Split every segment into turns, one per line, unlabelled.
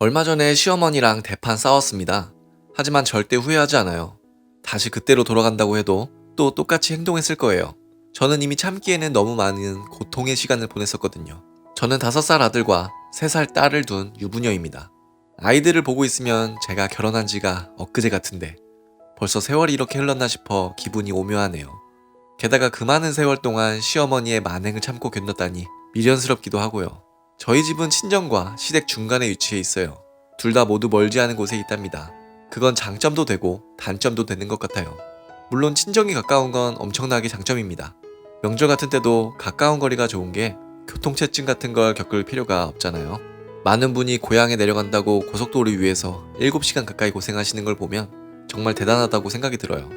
얼마 전에 시어머니랑 대판 싸웠습니다. 하지만 절대 후회하지 않아요. 다시 그때로 돌아간다고 해도 또 똑같이 행동했을 거예요. 저는 이미 참기에는 너무 많은 고통의 시간을 보냈었거든요. 저는 5살 아들과 3살 딸을 둔 유부녀입니다. 아이들을 보고 있으면 제가 결혼한 지가 엊그제 같은데 벌써 세월이 이렇게 흘렀나 싶어 기분이 오묘하네요. 게다가 그 많은 세월 동안 시어머니의 만행을 참고 견뎠다니 미련스럽기도 하고요. 저희 집은 친정과 시댁 중간에 위치해 있어요. 둘 다 모두 멀지 않은 곳에 있답니다. 그건 장점도 되고 단점도 되는 것 같아요. 물론 친정이 가까운 건 엄청나게 장점입니다. 명절 같은 때도 가까운 거리가 좋은 게 교통체증 같은 걸 겪을 필요가 없잖아요. 많은 분이 고향에 내려간다고 고속도로 위에서 7시간 가까이 고생하시는 걸 보면 정말 대단하다고 생각이 들어요.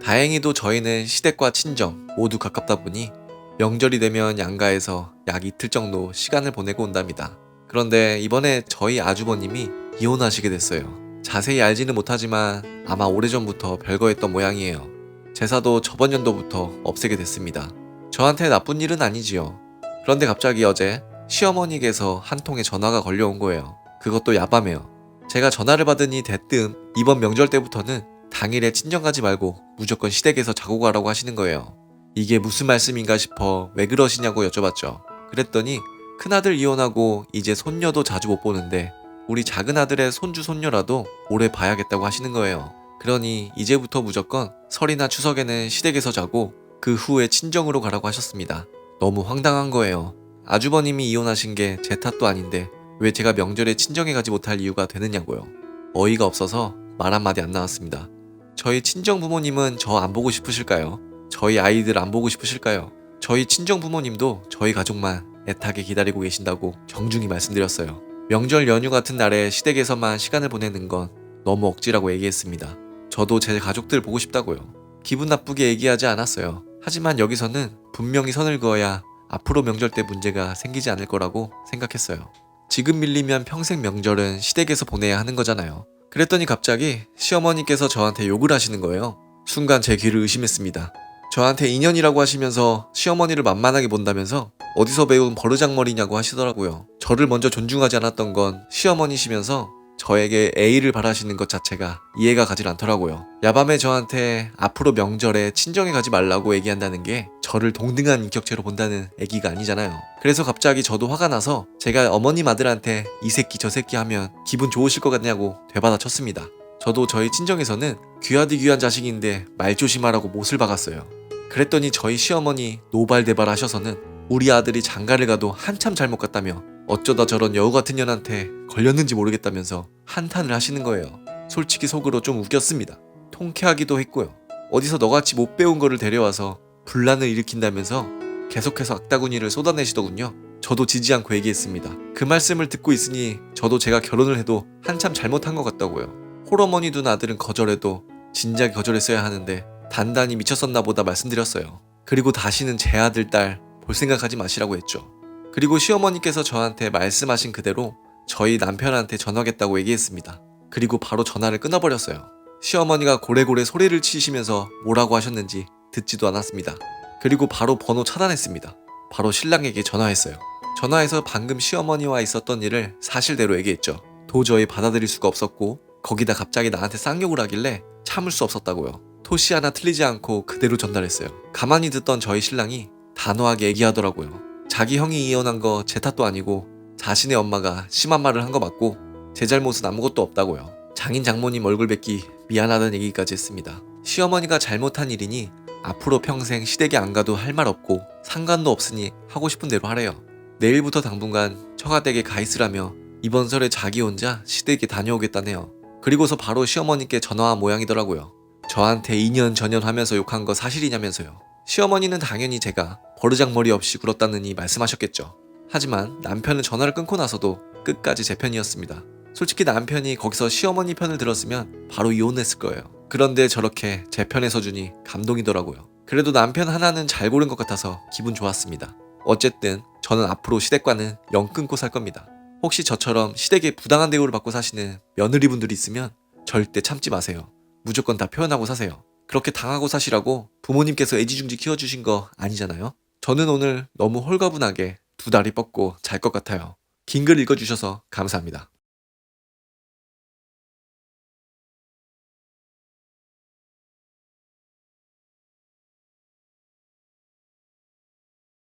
다행히도 저희는 시댁과 친정 모두 가깝다 보니 명절이 되면 양가에서 약 이틀 정도 시간을 보내고 온답니다. 그런데 이번에 저희 아주버님이 이혼하시게 됐어요. 자세히 알지는 못하지만 아마 오래전부터 별거였던 모양이에요. 제사도 저번 연도부터 없애게 됐습니다. 저한테 나쁜 일은 아니지요. 그런데 갑자기 어제 시어머니께서 한 통의 전화가 걸려온 거예요. 그것도 야밤에요. 제가 전화를 받으니 대뜸 이번 명절 때부터는 당일에 친정 가지 말고 무조건 시댁에서 자고 가라고 하시는 거예요. 이게 무슨 말씀인가 싶어 왜 그러시냐고 여쭤봤죠. 그랬더니 큰아들 이혼하고 이제 손녀도 자주 못 보는데 우리 작은아들의 손주 손녀라도 오래 봐야겠다고 하시는 거예요. 그러니 이제부터 무조건 설이나 추석에는 시댁에서 자고 그 후에 친정으로 가라고 하셨습니다. 너무 황당한 거예요. 아주버님이 이혼하신 게 제 탓도 아닌데 왜 제가 명절에 친정에 가지 못할 이유가 되느냐고요. 어이가 없어서 말 한마디 안 나왔습니다. 저희 친정 부모님은 저 안 보고 싶으실까요? 저희 아이들 안 보고 싶으실까요? 저희 친정 부모님도 저희 가족만 애타게 기다리고 계신다고 정중히 말씀드렸어요. 명절 연휴 같은 날에 시댁에서만 시간을 보내는 건 너무 억지라고 얘기했습니다. 저도 제 가족들 보고 싶다고요. 기분 나쁘게 얘기하지 않았어요. 하지만 여기서는 분명히 선을 그어야 앞으로 명절 때 문제가 생기지 않을 거라고 생각했어요. 지금 밀리면 평생 명절은 시댁에서 보내야 하는 거잖아요. 그랬더니 갑자기 시어머니께서 저한테 욕을 하시는 거예요. 순간 제 귀를 의심했습니다. 저한테 인연이라고 하시면서 시어머니를 만만하게 본다면서 어디서 배운 버르장머리냐고 하시더라고요. 저를 먼저 존중하지 않았던 건 시어머니시면서 저에게 A를 바라시는 것 자체가 이해가 가질 않더라고요. 야밤에 저한테 앞으로 명절에 친정에 가지 말라고 얘기한다는 게 저를 동등한 인격체로 본다는 얘기가 아니잖아요. 그래서 갑자기 저도 화가 나서 제가 어머님 아들한테 이 새끼 저 새끼 하면 기분 좋으실 것 같냐고 되받아 쳤습니다. 저도 저희 친정에서는 귀하디 귀한 자식인데 말 조심하라고 못을 박았어요. 그랬더니 저희 시어머니 노발대발 하셔서는 우리 아들이 장가를 가도 한참 잘못 갔다며 어쩌다 저런 여우 같은 년한테 걸렸는지 모르겠다면서 한탄을 하시는 거예요. 솔직히 속으로 좀 웃겼습니다. 통쾌하기도 했고요. 어디서 너같이 못 배운 거를 데려와서 분란을 일으킨다면서 계속해서 악다구니를 쏟아내시더군요. 저도 지지 않고 얘기했습니다. 그 말씀을 듣고 있으니 저도 제가 결혼을 해도 한참 잘못한 것 같다고요. 홀어머니 둔 아들은 거절해도 진작에 거절했어야 하는데 단단히 미쳤었나 보다 말씀드렸어요. 그리고 다시는 제 아들 딸 볼 생각하지 마시라고 했죠. 그리고 시어머니께서 저한테 말씀하신 그대로 저희 남편한테 전화하겠다고 얘기했습니다. 그리고 바로 전화를 끊어버렸어요. 시어머니가 고래고래 소리를 치시면서 뭐라고 하셨는지 듣지도 않았습니다. 그리고 바로 번호 차단했습니다. 바로 신랑에게 전화했어요. 전화해서 방금 시어머니와 있었던 일을 사실대로 얘기했죠. 도저히 받아들일 수가 없었고 거기다 갑자기 나한테 쌍욕을 하길래 참을 수 없었다고요. 토시 하나 틀리지 않고 그대로 전달했어요. 가만히 듣던 저희 신랑이 단호하게 얘기하더라고요. 자기 형이 이혼한 거 제 탓도 아니고 자신의 엄마가 심한 말을 한 거 맞고 제 잘못은 아무것도 없다고요. 장인 장모님 얼굴 뵙기 미안하다는 얘기까지 했습니다. 시어머니가 잘못한 일이니 앞으로 평생 시댁에 안 가도 할 말 없고 상관도 없으니 하고 싶은 대로 하래요. 내일부터 당분간 처가댁에 가 있으라며 이번 설에 자기 혼자 시댁에 다녀오겠다네요. 그리고서 바로 시어머니께 전화한 모양이더라고요. 저한테 2년 전년 하면서 욕한 거 사실이냐면서요. 시어머니는 당연히 제가 버르장머리 없이 굴었다느니 말씀하셨겠죠. 하지만 남편은 전화를 끊고 나서도 끝까지 제 편이었습니다. 솔직히 남편이 거기서 시어머니 편을 들었으면 바로 이혼했을 거예요. 그런데 저렇게 제 편에 서주니 감동이더라고요. 그래도 남편 하나는 잘 고른 것 같아서 기분 좋았습니다. 어쨌든 저는 앞으로 시댁과는 영 끊고 살 겁니다. 혹시 저처럼 시댁에 부당한 대우를 받고 사시는 며느리분들이 있으면 절대 참지 마세요. 무조건 다 표현하고 사세요. 그렇게 당하고 사시라고 부모님께서 애지중지 키워주신 거 아니잖아요. 저는 오늘 너무 홀가분하게 두 다리 뻗고 잘 것 같아요. 긴 글 읽어주셔서 감사합니다.